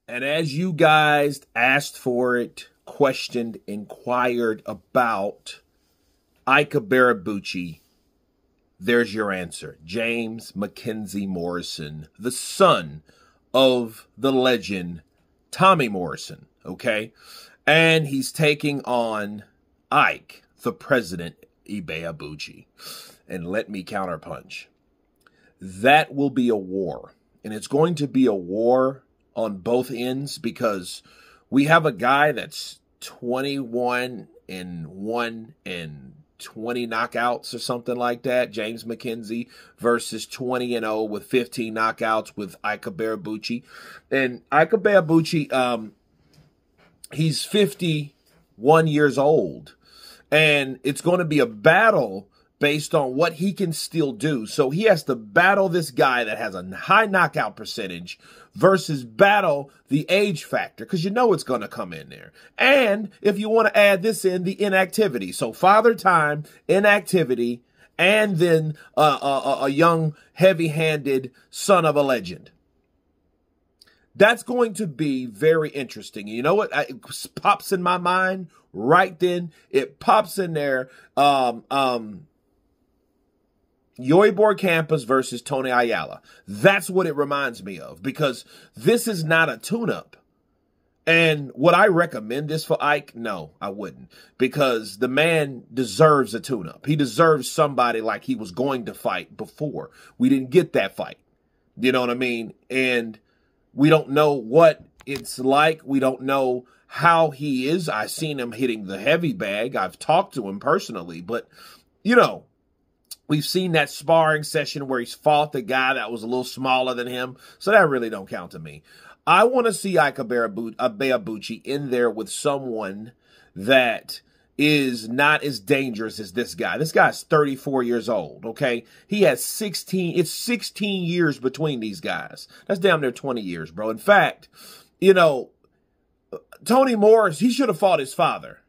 And as you guys asked for it, questioned, inquired about Ibeabuchi, there's your answer. James Mackenzie Morrison, the son of the legend Tommy Morrison, okay? And he's taking on Ike, the president, Ibeabuchi. And let me counterpunch. That will be a war. And it's going to be a war on both ends because we have a guy that's 21-1 and 20 knockouts or something like that, James Mackenzie, versus 20-0 with 15 knockouts with Ibeabuchi. And Ibeabuchi, he's 51 years old. And it's going to be a battle based on what he can still do. So he has to battle this guy that has a high knockout percentage versus battle the age factor, because you know it's going to come in there. And if you want to add this in, the inactivity. So father time, inactivity, and then a young, heavy-handed son of a legend. That's going to be very interesting. You know what? It pops in my mind right then. It pops in there. Yoibor Campos versus Tony Ayala. That's what it reminds me of, because this is not a tune-up. And would I recommend this for Ike? No, I wouldn't, because the man deserves a tune-up. He deserves somebody like he was going to fight before. We didn't get that fight. You know what I mean? And we don't know what it's like. We don't know how he is. I've seen him hitting the heavy bag. I've talked to him personally, but, you know, we've seen that sparring session where he's fought the guy that was a little smaller than him. So that really don't count to me. I want to see Ibeabuchi in there with someone that is not as dangerous as this guy. This guy's 34 years old, okay? He has 16 years between these guys. That's damn near 20 years, bro. In fact, you know, Tony Morris, he should have fought his father.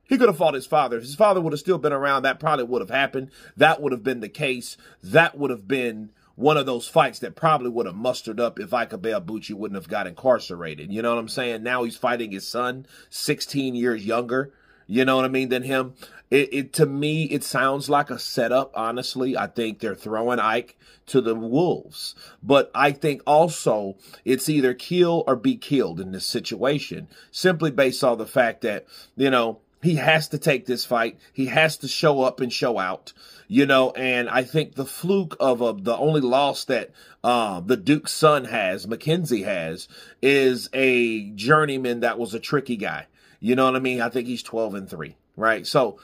He could have fought his father. If his father would have still been around, that probably would have happened. That would have been the case. That would have been one of those fights that probably would have mustered up if Ibeabuchi wouldn't have got incarcerated. You know what I'm saying? Now he's fighting his son, 16 years younger, you know what I mean, than him. To me, it sounds like a setup, honestly. I think they're throwing Ike to the wolves. But I think also it's either kill or be killed in this situation, simply based on the fact that, you know, he has to take this fight. He has to show up and show out, you know, and I think the fluke of the only loss that the Duke's son has, Mackenzie has, is a journeyman that was a tricky guy. You know what I mean? I think he's 12-3, right? So,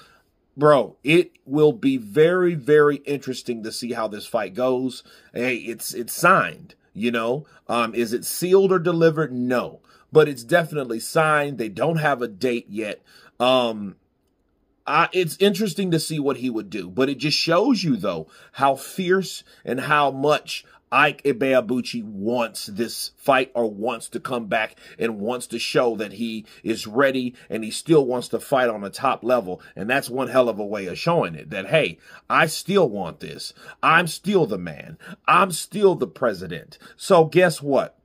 bro, it will be very, very interesting to see how this fight goes. Hey, it's signed, you know. Is it sealed or delivered? No, but it's definitely signed. They don't have a date yet. It's interesting to see what he would do, but it just shows you, though, how fierce and how much Ibeabuchi wants this fight, or wants to come back and wants to show that he is ready and he still wants to fight on the top level. And that's one hell of a way of showing it, that, hey, I still want this. I'm still the man. I'm still the president. So guess what?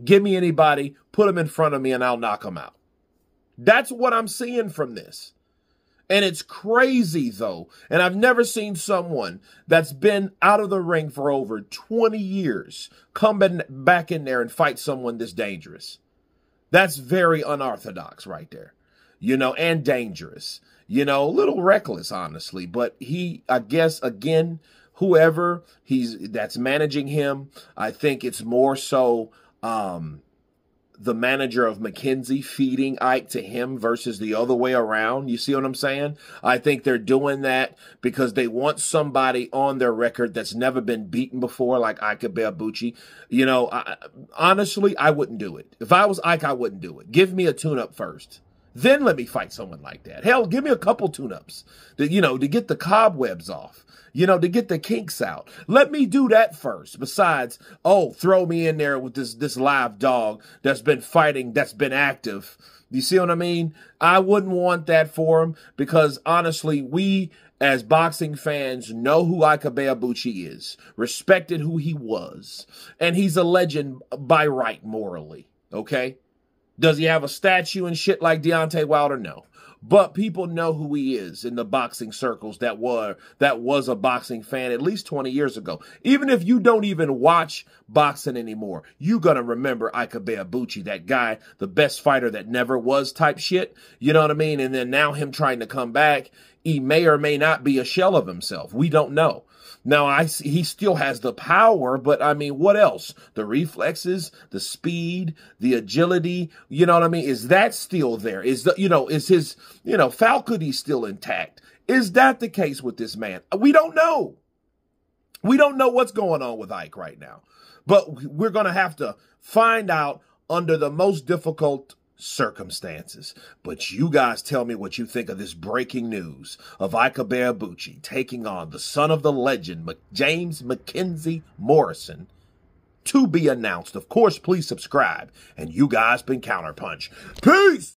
Give me anybody, put them in front of me, and I'll knock them out. That's what I'm seeing from this. And it's crazy, though. And I've never seen someone that's been out of the ring for over 20 years come back in there and fight someone this dangerous. That's very unorthodox right there, you know, and dangerous. You know, a little reckless, honestly. But he, I guess, again, whoever that's managing him, I think it's more so the manager of Mackenzie feeding Ike to him versus the other way around. You see what I'm saying? I think they're doing that because they want somebody on their record that's never been beaten before, like Ibeabuchi. You know, honestly, I wouldn't do it. If I was Ike, I wouldn't do it. Give me a tune-up first. Then let me fight someone like that. Hell, give me a couple tune-ups, to get the cobwebs off. You know, to get the kinks out. Let me do that first. Besides, throw me in there with this live dog that's been fighting, that's been active. You see what I mean? I wouldn't want that for him because, honestly, we as boxing fans know who Ibeabuchi is, respected who he was, and he's a legend by right morally. Okay? Does he have a statue and shit like Deontay Wilder? No. But people know who he is in the boxing circles that was a boxing fan at least 20 years ago. Even if you don't even watch boxing anymore, you're going to remember Ibeabuchi, that guy, the best fighter that never was type shit. You know what I mean? And then now him trying to come back, he may or may not be a shell of himself. We don't know. Now, he still has the power, but I mean, what else? The reflexes, the speed, the agility, you know what I mean? Is that still there? Is his faculty still intact? Is that the case with this man? We don't know. We don't know what's going on with Ike right now, but we're going to have to find out under the most difficult circumstances. But you guys tell me what you think of this breaking news of Ibeabuchi taking on the son of the legend, James Kenzie Morrison, to be announced. Of course, please subscribe. And you guys been Counterpunch. Peace!